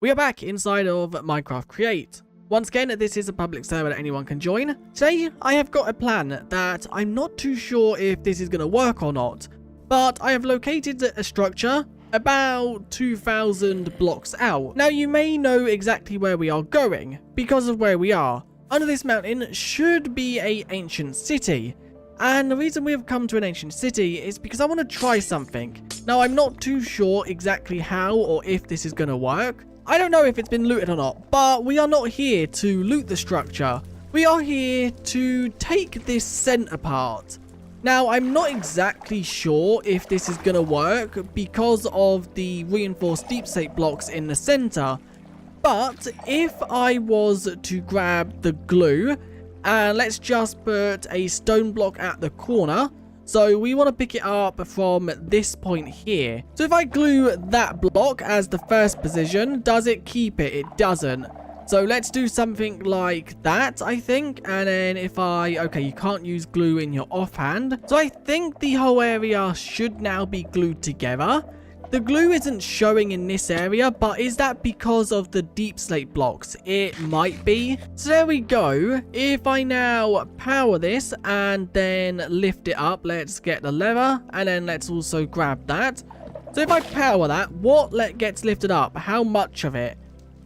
We are back inside of Minecraft Create. Once again, this is a public server that anyone can join. Today, I have got a plan that I'm not too sure if this is going to work or not, but I have located a structure about 2,000 blocks out. Now, you may know exactly where we are going because of where we are. Under this mountain should be an ancient city. And the reason we have come to an ancient city is because I want to try something. Now, I'm not too sure exactly how or if this is going to work. I don't know if it's been looted or not, but we are not here to loot the structure. We are here to take this center part. Now, I'm not exactly sure if this is going to work because of the reinforced deep slate blocks in the center. But if I was to grab the glue, and let's just put a stone block at the corner. So we want to pick it up from this point here. So if I glue that block as the first position, does it keep it? It doesn't. So let's do something like that, I think. And then if okay, you can't use glue in your offhand. So I think the whole area should now be glued together. The glue isn't showing in this area, but is that because of the deep slate blocks? It might be. So there we go. If I now power this and then lift it up, let's get the lever and then let's also grab that. So if I power that, what gets lifted up? How much of it?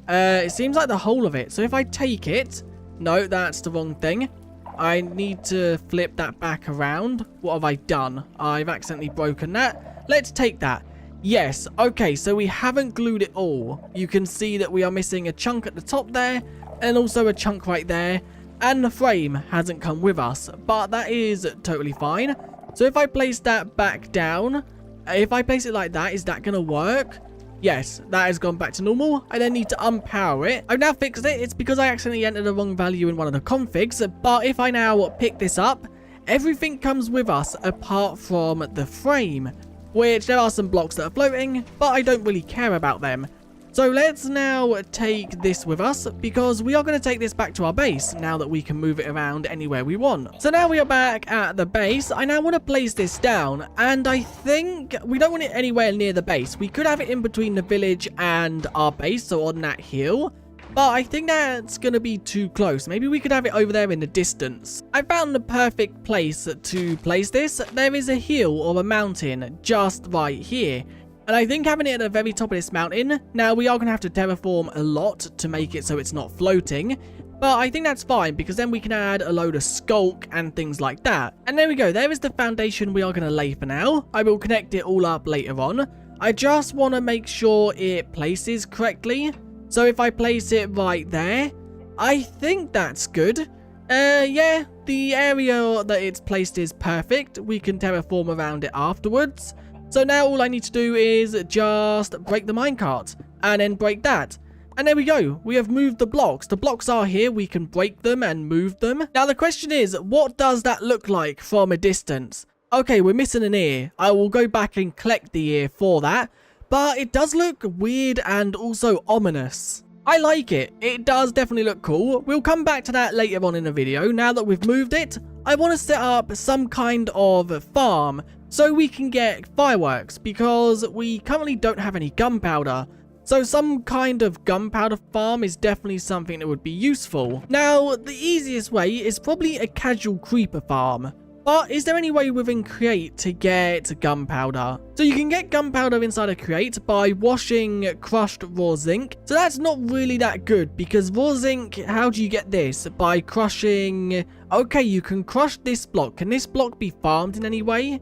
It seems like the whole of it. So if I take it, no, that's the wrong thing. I need to flip that back around. What have I done? I've accidentally broken that. Let's take that. Yes, okay, so we haven't glued it all. You can see that we are missing a chunk at the top there, and also a chunk right there, and the frame hasn't come with us, but that is totally fine. So if I place that back down, if I place it like that, is that going to work? Yes, that has gone back to normal. I then need to unpower it. I've now fixed it. It's because I accidentally entered the wrong value in one of the configs, but if I now pick this up, everything comes with us apart from the frame. Which there are some blocks that are floating, but I don't really care about them. So let's now take this with us because we are going to take this back to our base now that we can move it around anywhere we want. So now we are back at the base. I now want to place this down, and I think we don't want it anywhere near the base. We could have it in between the village and our base, so on that hill. But I think that's going to be too close. Maybe we could have it over there in the distance. I found the perfect place to place this. There is a hill or a mountain just right here. And I think having it at the very top of this mountain, now we are going to have to terraform a lot to make it so it's not floating. But I think that's fine because then we can add a load of skulk and things like that. And there we go. There is the foundation we are going to lay for now. I will connect it all up later on. I just want to make sure it places correctly. So if I place it right there, I think that's good. Yeah, the area that it's placed is perfect. We can terraform around it afterwards. So now all I need to do is just break the minecart and then break that. And there we go. We have moved the blocks. The blocks are here. We can break them and move them. Now the question is, what does that look like from a distance? Okay, we're missing an ear. I will go back and collect the ear for that. But it does look weird and also ominous. I like it. It does definitely look cool. We'll come back to that later on in the video. Now that we've moved it, I want to set up some kind of farm so we can get fireworks because we currently don't have any gunpowder. So some kind of gunpowder farm is definitely something that would be useful. Now, the easiest way is probably a casual creeper farm. But is there any way within Create to get gunpowder? So you can get gunpowder inside of Create by washing crushed raw zinc. So that's not really that good because raw zinc, how do you get this? By crushing... Okay, you can crush this block. Can this block be farmed in any way?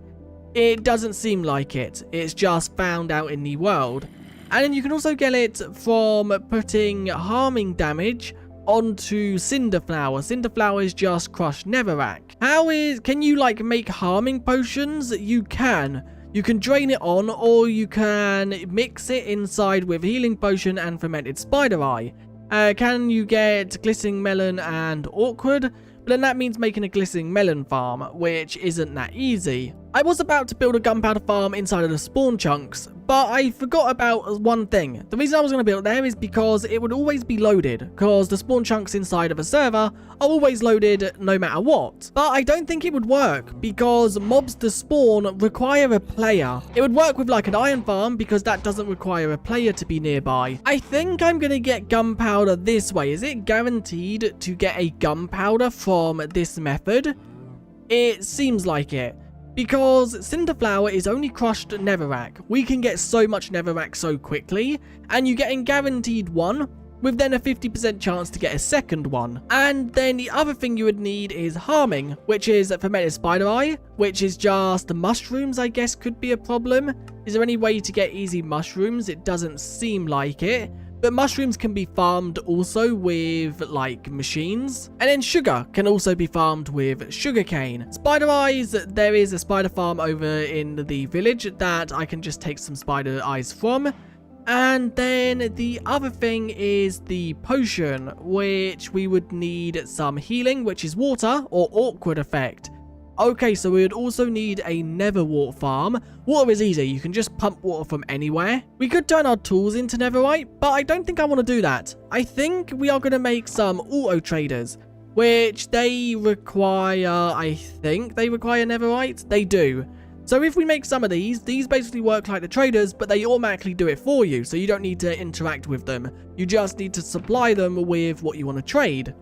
It doesn't seem like it. It's just found out in the world. And then you can also get it from putting harming damage onto cinder flower. Cinder flower is just crushed netherrack. Can you like make harming potions? You can drain it on, or you can mix it inside with healing potion and fermented spider eye. Can you get glistening melon and awkward? But then that means making a glistening melon farm, which isn't that easy. I was about to build a gunpowder farm inside of the spawn chunks, but I forgot about one thing. The reason I was going to build there is because it would always be loaded, because the spawn chunks inside of a server are always loaded no matter what. But I don't think it would work, because mobs to spawn require a player. It would work with like an iron farm, because that doesn't require a player to be nearby. I think I'm going to get gunpowder this way. Is it guaranteed to get a gunpowder from this method? It seems like it. Because cinder flour is only crushed netherrack. We can get so much netherrack so quickly, and you're getting guaranteed one, with then a 50% chance to get a second one. And then the other thing you would need is harming, which is fermented spider eye, which is just mushrooms, I guess, could be a problem. Is there any way to get easy mushrooms? It doesn't seem like it. But mushrooms can be farmed also with, like, machines. And then sugar can also be farmed with sugarcane. Spider eyes, there is a spider farm over in the village that I can just take some spider eyes from. And then the other thing is the potion, which we would need some healing, which is water or awkward effect. Okay, so we would also need a Netherwart Farm. Water is easy, you can just pump water from anywhere. We could turn our tools into netherite, but I don't think I want to do that. I think we are going to make some auto traders, which they require, I think they require netherite. They do. So if we make some of these basically work like the traders, but they automatically do it for you, so you don't need to interact with them. You just need to supply them with what you want to trade.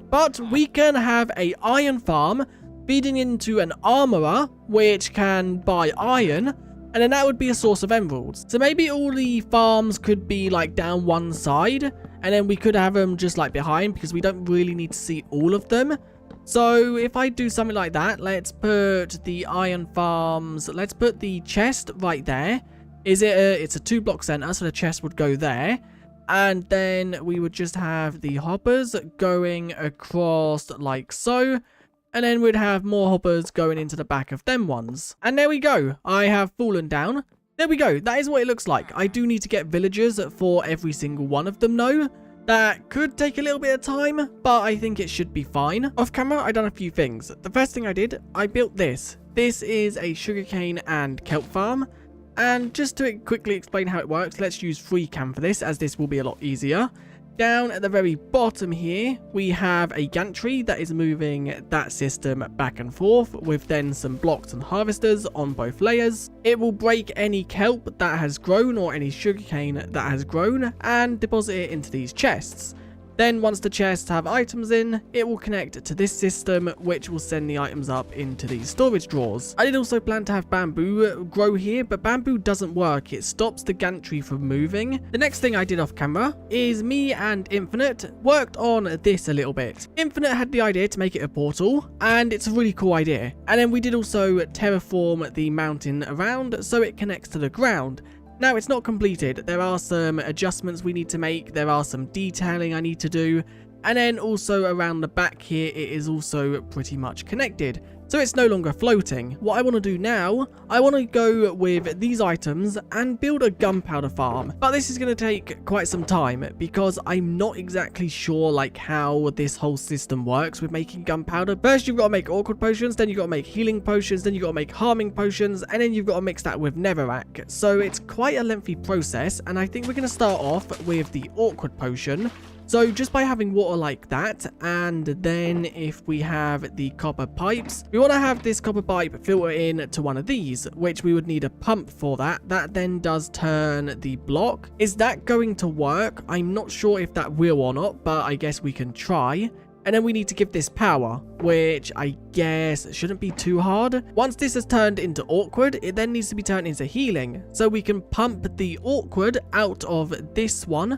But we can have a iron farm, feeding into an armorer, which can buy iron, and then that would be a source of emeralds. So maybe all the farms could be like down one side, and then we could have them just like behind, because we don't really need to see all of them. So if I do something like that, let's put the iron farms, let's put the chest right there. It's a 2-block center, so the chest would go there. And then we would just have the hoppers going across like so. And then we'd have more hoppers going into the back of them ones. And there we go. I have fallen down. There we go. That is what it looks like. I do need to get villagers for every single one of them though. That could take a little bit of time, but I think it should be fine. Off camera, I done a few things. The first thing I did, I built this. This is a sugarcane and kelp farm. And just to quickly explain how it works, let's use FreeCam for this, as this will be a lot easier. Down at the very bottom here, we have a gantry that is moving that system back and forth, with then some blocks and harvesters on both layers. It will break any kelp that has grown or any sugarcane that has grown and deposit it into these chests. Then once the chests have items in, it will connect to this system, which will send the items up into these storage drawers. I did also plan to have bamboo grow here, but bamboo doesn't work. It stops the gantry from moving. The next thing I did off camera is me and Infinite worked on this a little bit. Infinite had the idea to make it a portal, and it's a really cool idea. And then we did also terraform the mountain around so it connects to the ground. Now, it's not completed. There are some adjustments we need to make. There are some detailing I need to do. And then also around the back here, it is also pretty much connected. So it's no longer floating. What I want to do now, I want to go with these items and build a gunpowder farm. But this is going to take quite some time because I'm not exactly sure like how this whole system works with making gunpowder. First, you've got to make awkward potions, then you've got to make healing potions, then you've got to make harming potions, and then you've got to mix that with netherrack. So it's quite a lengthy process, and I think we're going to start off with the awkward potion. So just by having water like that, and then if we have the copper pipes, we want to have this copper pipe filter in to one of these, which we would need a pump for that. That then does turn the block. Is that going to work? I'm not sure if that will or not, but I guess we can try. And then we need to give this power, which I guess shouldn't be too hard. Once this has turned into awkward, it then needs to be turned into healing. So we can pump the awkward out of this one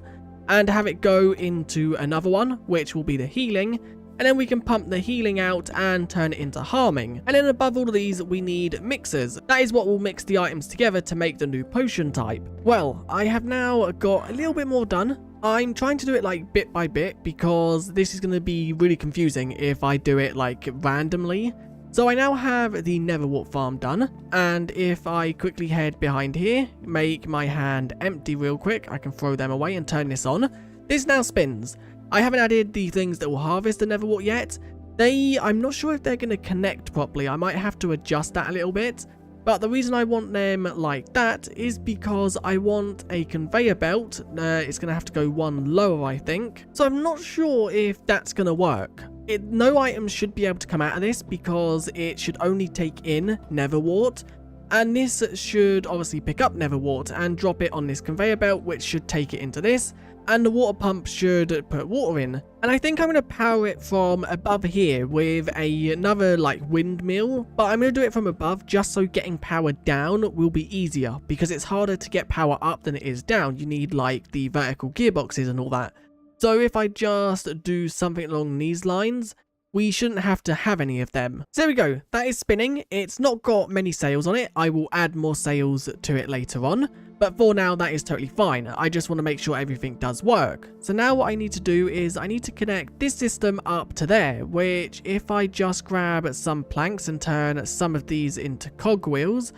and have it go into another one, which will be the healing. And then we can pump the healing out and turn it into harming. And then above all of these, we need mixers. That is what will mix the items together to make the new potion type. Well, I have now got a little bit more done. I'm trying to do it like bit by bit because this is going to be really confusing if I do it like randomly. So I now have the Netherwart Farm done, and if I quickly head behind here, make my hand empty real quick, I can throw them away and turn this on. This now spins. I haven't added the things that will harvest the Netherwart yet. I'm not sure if they're going to connect properly. I might have to adjust that a little bit. But the reason I want them like that is because I want a conveyor belt. It's going to have to go one lower, I think. So I'm not sure if that's going to work. No items should be able to come out of this because it should only take in Netherwart. And this should obviously pick up Netherwart and drop it on this conveyor belt, which should take it into this. And the water pump should put water in. And I think I'm going to power it from above here with another like windmill. But I'm going to do it from above just so getting power down will be easier. Because it's harder to get power up than it is down. You need like the vertical gearboxes and all that. So if I just do something along these lines, we shouldn't have to have any of them. So there we go. That is spinning. It's not got many sails on it. I will add more sails to it later on. But for now, that is totally fine. I just want to make sure everything does work. So now what I need to do is I need to connect this system up to there, which if I just grab some planks and turn some of these into cogwheels,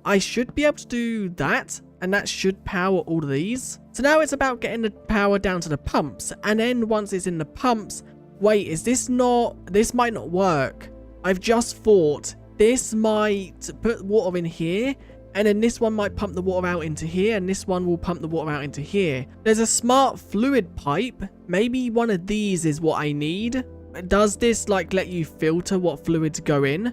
I should be able to do that. And that should power all of these. So now it's about getting the power down to the pumps. And then once it's in the pumps, wait, this might not work. I've just thought this might put water in here. And then this one might pump the water out into here. And this one will pump the water out into here. There's a smart fluid pipe. Maybe one of these is what I need. Does this like let you filter what fluids go in?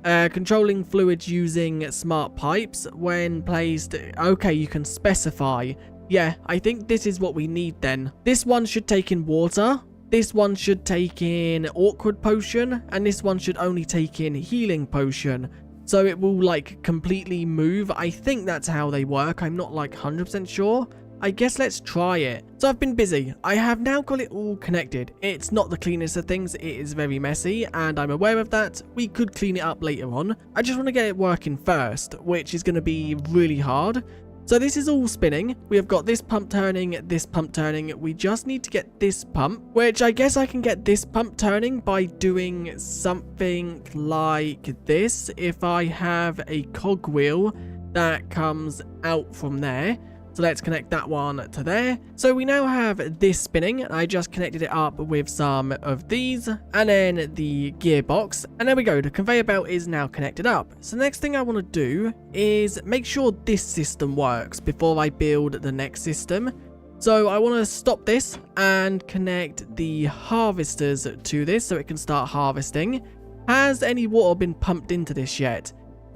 Controlling fluids using smart pipes when placed. Okay, you can specify. Yeah, I think this is what we need then. This one should take in water. This one should take in awkward potion. And this one should only take in healing potion. So it will like completely move. I think that's how they work. I'm not like 100% sure. I guess let's try it. So I've been busy. I have now got it all connected. It's not the cleanest of things. It is very messy and I'm aware of that. We could clean it up later on. I just want to get it working first, which is going to be really hard. So this is all spinning. We have got this pump turning, this pump turning. We just need to get this pump, which I guess I can get this pump turning by doing something like this. If I have a cogwheel that comes out from there. So let's connect that one to there. So we now have this spinning. I just connected it up with some of these and then the gearbox. And there we go. The conveyor belt is now connected up. So the next thing I want to do is make sure this system works before I build the next system. So I want to stop this and connect the harvesters to this so it can start harvesting. Has any water been pumped into this yet?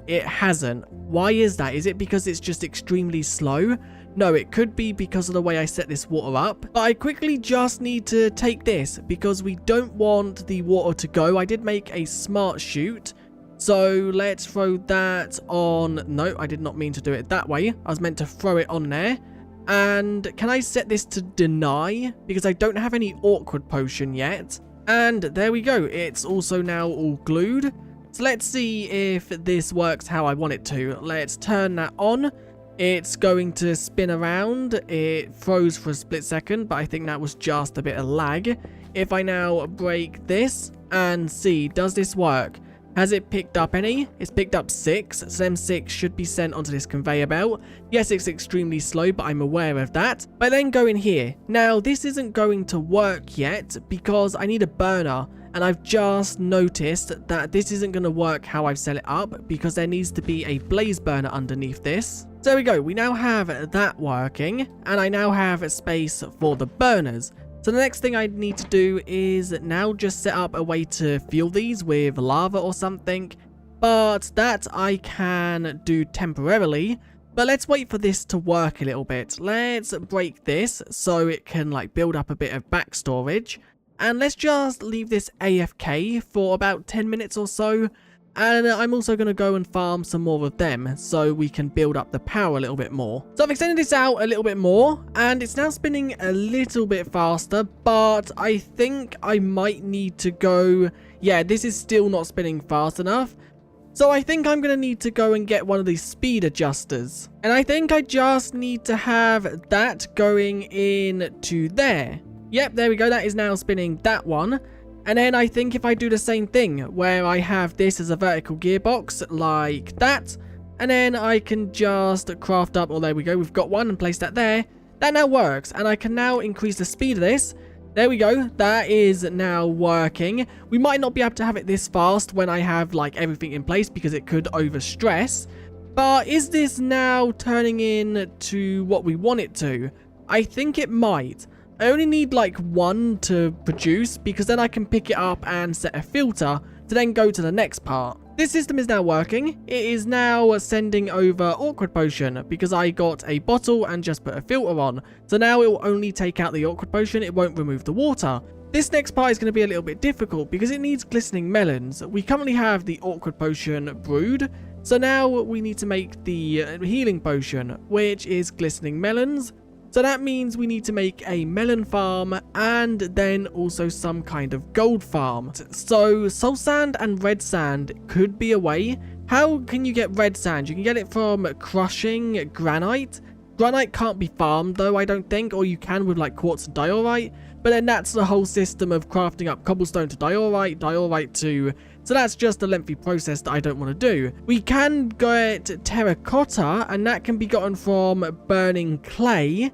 It hasn't. Why is that? Is it because it's just extremely slow? No, it could be because of the way I set this water up. But I quickly just need to take this because we don't want the water to go. I did make a smart chute. So let's throw that on. No, I did not mean to do it that way. I was meant to throw it on there. And can I set this to deny? Because I don't have any awkward potion yet. And there we go. It's also now all glued. So let's see if this works how I want it to. Let's turn that on. It's going to spin around. It froze for a split second, but I think that was just a bit of lag. If I now break this and see, does this work? Has it picked up any? It's picked up 6. So them 6 should be sent onto this conveyor belt. Yes, it's extremely slow, but I'm aware of that. But then go in here. Now, this isn't going to work yet because I need a burner. And I've just noticed that this isn't going to work how I've set it up because there needs to be a blaze burner underneath this. So there we go. We now have that working and I now have a space for the burners. So the next thing I need to do is now just set up a way to fuel these with lava or something. But that I can do temporarily. But let's wait for this to work a little bit. Let's break this so it can like build up a bit of back storage. And let's just leave this AFK for about 10 minutes or so. And I'm also going to go and farm some more of them so we can build up the power a little bit more. So I've extended this out a little bit more and it's now spinning a little bit faster. But I think I might need to go... Yeah, this is still not spinning fast enough. So I think I'm going to need to go and get one of these speed adjusters. And I think I just need to have that going in to there. Yep, there we go. That is now spinning that one. And then I think if I do the same thing where I have this as a vertical gearbox like that. And then I can just craft up. Oh, there we go. We've got one and place that there. That now works. And I can now increase the speed of this. There we go. That is now working. We might not be able to have it this fast when I have like everything in place because it could overstress. But is this now turning into what we want it to? I think it might. I only need like one to produce, because then I can pick it up and set a filter to then go to the next part. This system is now working. It is now sending over awkward potion because I got a bottle and just put a filter on. So now it will only take out the awkward potion. It won't remove the water. This next part is going to be a little bit difficult because it needs glistening melons. We currently have the awkward potion brewed. So now we need to make the healing potion, which is glistening melons. So that means we need to make a melon farm and then also some kind of gold farm. So soul sand and red sand could be a way. How can you get red sand? You can get it from crushing granite. Granite can't be farmed though, I don't think, or you can with like quartz and diorite. But then that's the whole system of crafting up cobblestone to diorite, diorite to... So that's just a lengthy process that I don't want to do. We can get terracotta, and that can be gotten from burning clay.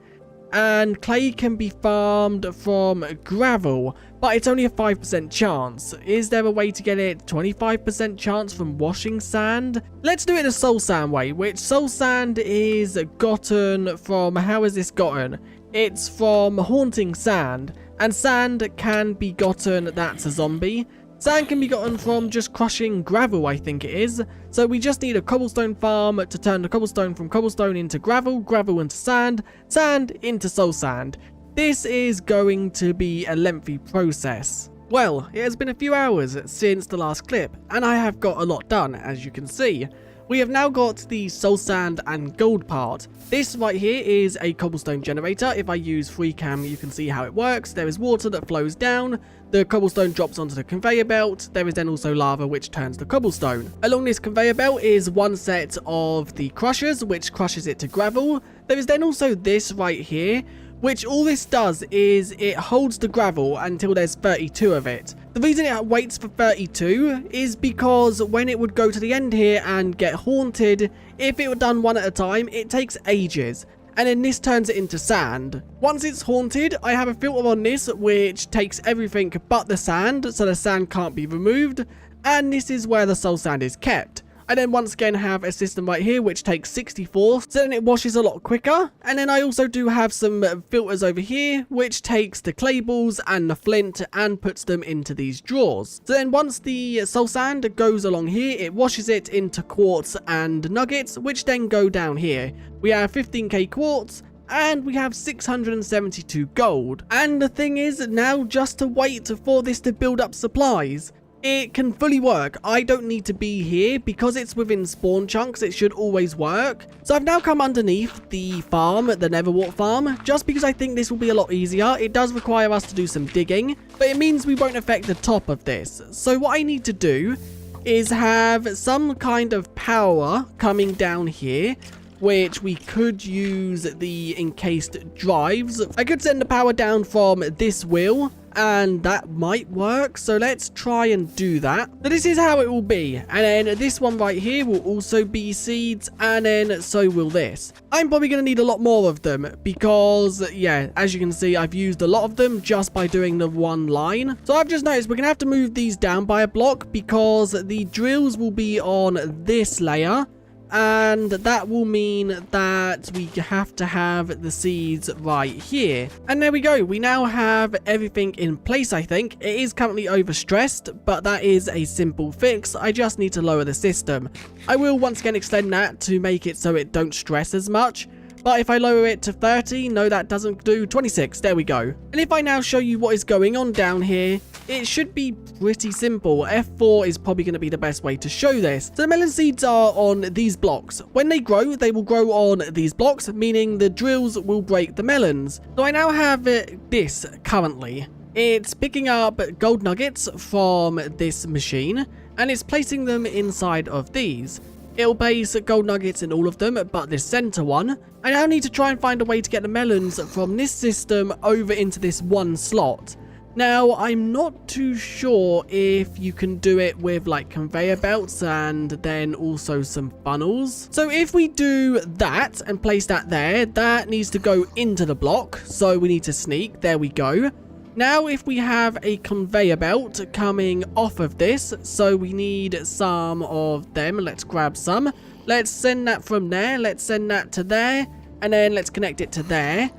And clay can be farmed from gravel, but it's only a 5% chance. Is there a way to get it 25% chance from washing sand? Let's do it the soul sand way, which soul sand is gotten from... How is this gotten? It's from haunting sand, and sand can be gotten... That's a zombie. Sand can be gotten from just crushing gravel, I think it is. So we just need a cobblestone farm to turn the cobblestone from cobblestone into gravel, gravel into sand, sand into soul sand. This is going to be a lengthy process. Well, it has been a few hours since the last clip, and I have got a lot done, as you can see. We have now got the soul sand and gold part. This right here is a cobblestone generator. If I use free cam, you can see how it works. There is water that flows down. The cobblestone drops onto the conveyor belt. There is then also lava which turns the cobblestone. Along this conveyor belt is one set of the crushers which crushes it to gravel. There is then also this right here, which all this does is it holds the gravel until there's 32 of it. The reason it waits for 32 is because when it would go to the end here and get haunted, if it were done one at a time, it takes ages. And then this turns it into sand. Once it's haunted, I have a filter on this which takes everything but the sand, so the sand can't be removed. And this is where the soul sand is kept. I then once again have a system right here which takes 64, so then it washes a lot quicker. And then I also do have some filters over here which takes the clay balls and the flint and puts them into these drawers. So then once the soul sand goes along here, it washes it into quartz and nuggets, which then go down here. We have 15k quartz, and we have 672 gold. And the thing is, now just to wait for this to build up supplies. It can fully work. I don't need to be here because it's within spawn chunks. It should always work. So I've now come underneath the farm, the Netherwart Farm, just because I think this will be a lot easier. It does require us to do some digging, but it means we won't affect the top of this. So what I need to do is have some kind of power coming down here, which we could use the encased drives. I could send the power down from this wheel, and that might work, so let's try and do that. So this is how it will be, and then this one right here will also be seeds, and then so will this. I'm probably going to need a lot more of them because, yeah, as you can see, I've used a lot of them just by doing the one line. So I've just noticed we're going to have to move these down by a block because the drills will be on this layer. And that will mean that we have to have the seeds right here. And there we go. We now have everything in place, I think. It is currently overstressed, but that is a simple fix. I just need to lower the system. I will once again extend that to make it so it don't stress as much. But if I lower it to 30, no, that doesn't do. 26, there we go. And if I now show you what is going on down here, it should be pretty simple. F4 is probably going to be the best way to show this. So the melon seeds are on these blocks. When they grow, they will grow on these blocks, meaning the drills will break the melons. So I now have this currently. It's picking up gold nuggets from this machine, and it's placing them inside of these. It'll place gold nuggets in all of them, but this center one. I now need to try and find a way to get the melons from this system over into this one slot. Now, I'm not too sure if you can do it with like conveyor belts and then also some funnels. So if we do that and place that there, that needs to go into the block. So we need to sneak. There we go. Now, if we have a conveyor belt coming off of this, so we need some of them. Let's grab some. Let's send that from there. Let's send that to there. And then let's connect it to there.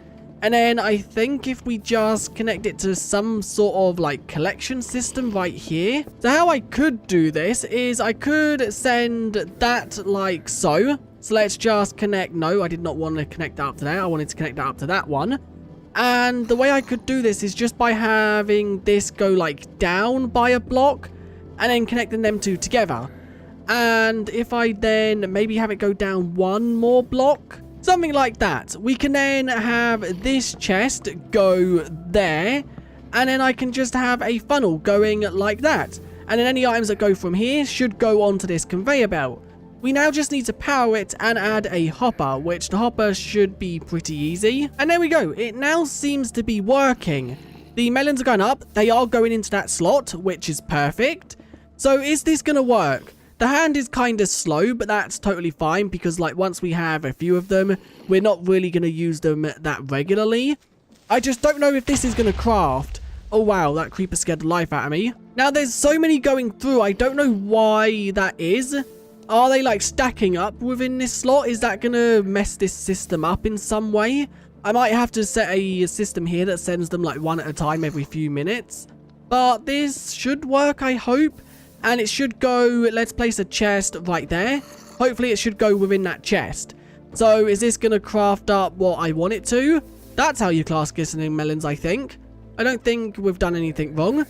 And then I think if we just connect it to some sort of like collection system right here. So how I could do this is I could send that like so. So let's just connect. No, I did not want to connect that up to there. I wanted to connect that up to that one. And the way I could do this is just by having this go like down by a block and then connecting them two together. And if I then maybe have it go down one more block, something like that, we can then have this chest go there, and then I can just have a funnel going like that. And then any items that go from here should go onto this conveyor belt. We now just need to power it and add a hopper, which the hopper should be pretty easy. And there we go. It now seems to be working. The melons are going up. They are going into that slot, which is perfect. So is this going to work? The hand is kind of slow, but that's totally fine because like once we have a few of them, we're not really going to use them that regularly. I just don't know if this is going to craft. Oh wow, that creeper scared the life out of me. Now there's so many going through. I don't know why that is. Are they like stacking up within this slot? Is that going to mess this system up in some way? I might have to set a system here that sends them like one at a time every few minutes. But this should work, I hope. And it should go, let's place a chest right there. Hopefully it should go within that chest. So is this going to craft up what I want it to? That's how you class glistening melons, I think. I don't think we've done anything wrong.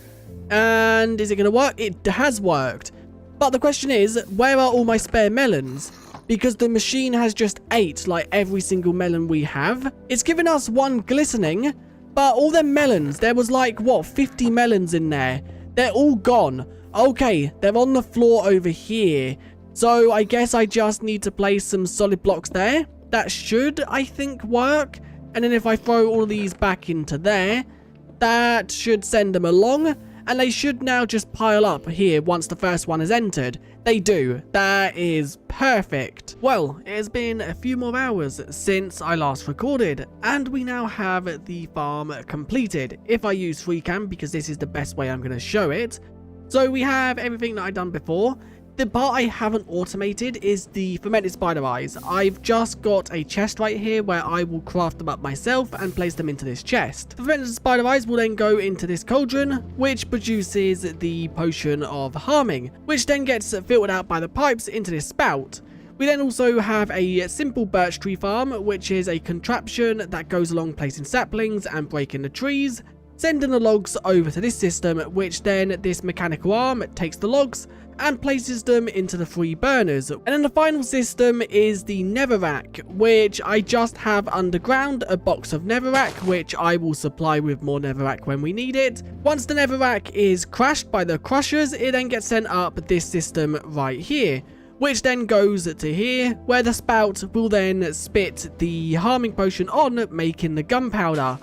And is it going to work? It has worked. But the question is, where are all my spare melons? Because the machine has just ate like every single melon we have. It's given us one glistening, but all them melons, there was like, what, 50 melons in there. They're all gone. Okay, they're on the floor over here. So I guess I just need to place some solid blocks there. That should, I think, work. And then if I throw all of these back into there, that should send them along. And they should now just pile up here once the first one is entered. They do. That is perfect. Well, it has been a few more hours since I last recorded, and we now have the farm completed. If I use FreeCam, because this is the best way I'm going to show it. So we have everything that I've done before. The part I haven't automated is the fermented spider eyes. I've just got a chest right here where I will craft them up myself and place them into this chest. The fermented spider eyes will then go into this cauldron, which produces the potion of harming, which then gets filtered out by the pipes into this spout. We then also have a simple birch tree farm, which is a contraption that goes along placing saplings and breaking the trees, sending the logs over to this system, which then this mechanical arm takes the logs and places them into the 3 burners. And then the final system is the netherrack, which I just have underground a box of netherrack, which I will supply with more netherrack when we need it. Once the netherrack is crashed by the crushers, it then gets sent up this system right here, which then goes to here, where the spout will then spit the harming potion on, making the gunpowder.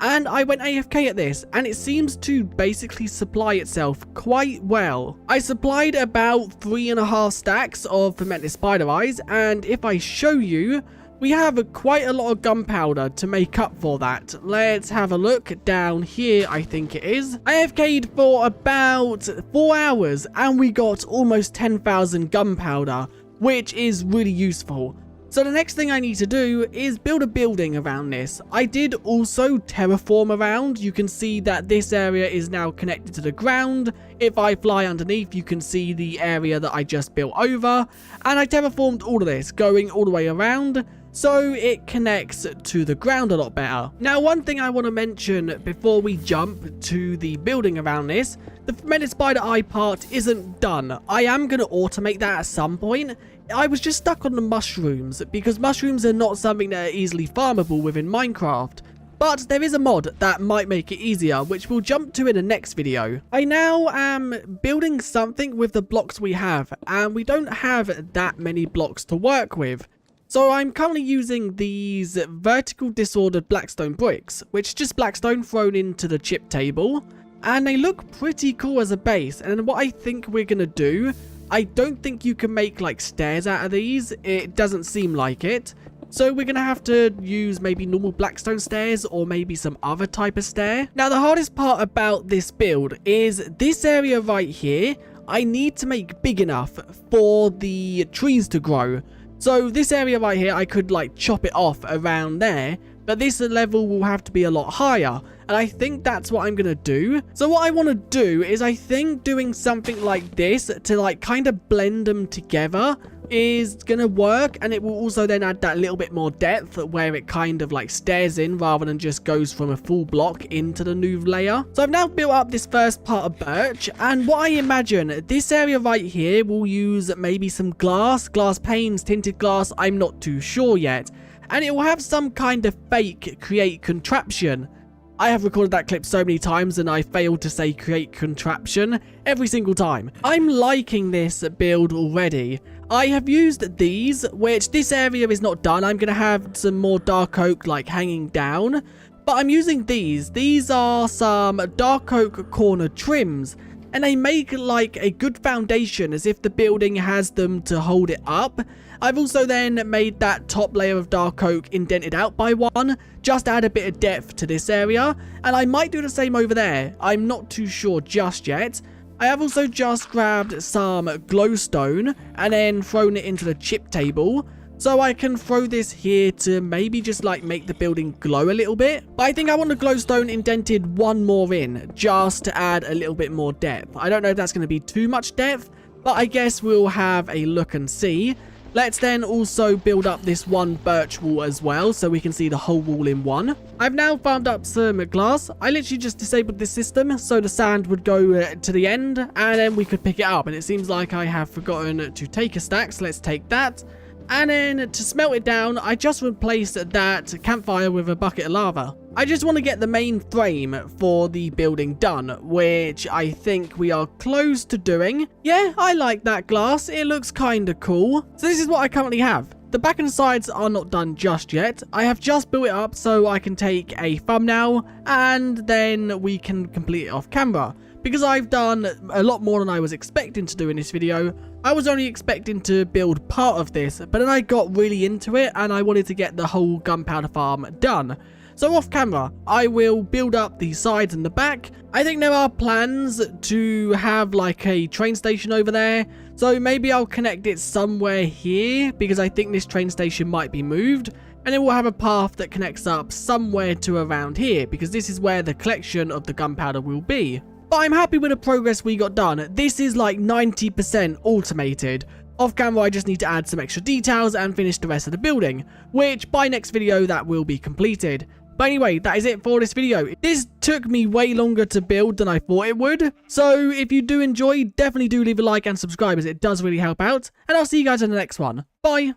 And I went AFK at this, and it seems to basically supply itself quite well. I supplied about 3.5 stacks of fermented spider eyes, and if I show you, we have quite a lot of gunpowder to make up for that. Let's have a look down here, I think it is. I AFK'd for about 4 hours, and we got almost 10,000 gunpowder, which is really useful. So the next thing I need to do is build a building around this. I did also terraform around. You can see that this area is now connected to the ground. If I fly underneath, you can see the area that I just built over. And I terraformed all of this, going all the way around, so it connects to the ground a lot better. Now, one thing I want to mention before we jump to the building around this, the fermented spider eye part isn't done. I am going to automate that at some point. I was just stuck on the mushrooms, because mushrooms are not something that are easily farmable within Minecraft. But there is a mod that might make it easier, which we'll jump to in the next video. I now am building something with the blocks we have, and we don't have that many blocks to work with. So I'm currently using these vertical disordered blackstone bricks, which is just blackstone thrown into the chip table. And they look pretty cool as a base. And what I think we're going to do, I don't think you can make like stairs out of these. It doesn't seem like it. So we're going to have to use maybe normal blackstone stairs or maybe some other type of stair. Now the hardest part about this build is this area right here. I need to make big enough for the trees to grow. So this area right here, I could like chop it off around there, but this level will have to be a lot higher. And I think that's what I'm going to do. So what I want to do is I think doing something like this to like kind of blend them together is going to work. And it will also then add that little bit more depth where it kind of like stares in rather than just goes from a full block into the new layer. So I've now built up this first part of birch. And what I imagine, this area right here will use maybe some glass panes, tinted glass. I'm not too sure yet. And it will have some kind of fake create contraption. I have recorded that clip so many times and I failed to say create contraption every single time. I'm liking this build already. I have used these, which this area is not done. I'm going to have some more dark oak like hanging down. But I'm using these. These are some dark oak corner trims. And they make like a good foundation as if the building has them to hold it up. I've also then made that top layer of dark oak indented out by one, just to add a bit of depth to this area. And I might do the same over there. I'm not too sure just yet. I have also just grabbed some glowstone and then thrown it into the chip table. So I can throw this here to maybe just like make the building glow a little bit. But I think I want the glowstone indented one more in, just to add a little bit more depth. I don't know if that's going to be too much depth, but I guess we'll have a look and see. Let's then also build up this one birch wall as well, so we can see the whole wall in one. I've now farmed up some glass. I literally just disabled this system, so the sand would go to the end, and then we could pick it up. And it seems like I have forgotten to take a stack, so let's take that. And then to smelt it down, I just replaced that campfire with a bucket of lava. I just want to get the main frame for the building done, which I think we are close to doing. Yeah, I like that glass. It looks kind of cool. So this is what I currently have. The back and sides are not done just yet. I have just built it up so I can take a thumbnail and then we can complete it off camera. Because I've done a lot more than I was expecting to do in this video. I was only expecting to build part of this, but then I got really into it and I wanted to get the whole gunpowder farm done. So off camera, I will build up the sides and the back. I think there are plans to have like a train station over there. So maybe I'll connect it somewhere here because I think this train station might be moved. And then we'll have a path that connects up somewhere to around here because this is where the collection of the gunpowder will be. But I'm happy with the progress we got done. This is like 90% automated. Off camera, I just need to add some extra details and finish the rest of the building, which by next video, that will be completed. But anyway, that is it for this video. This took me way longer to build than I thought it would. So if you do enjoy, definitely do leave a like and subscribe as it does really help out. And I'll see you guys in the next one. Bye.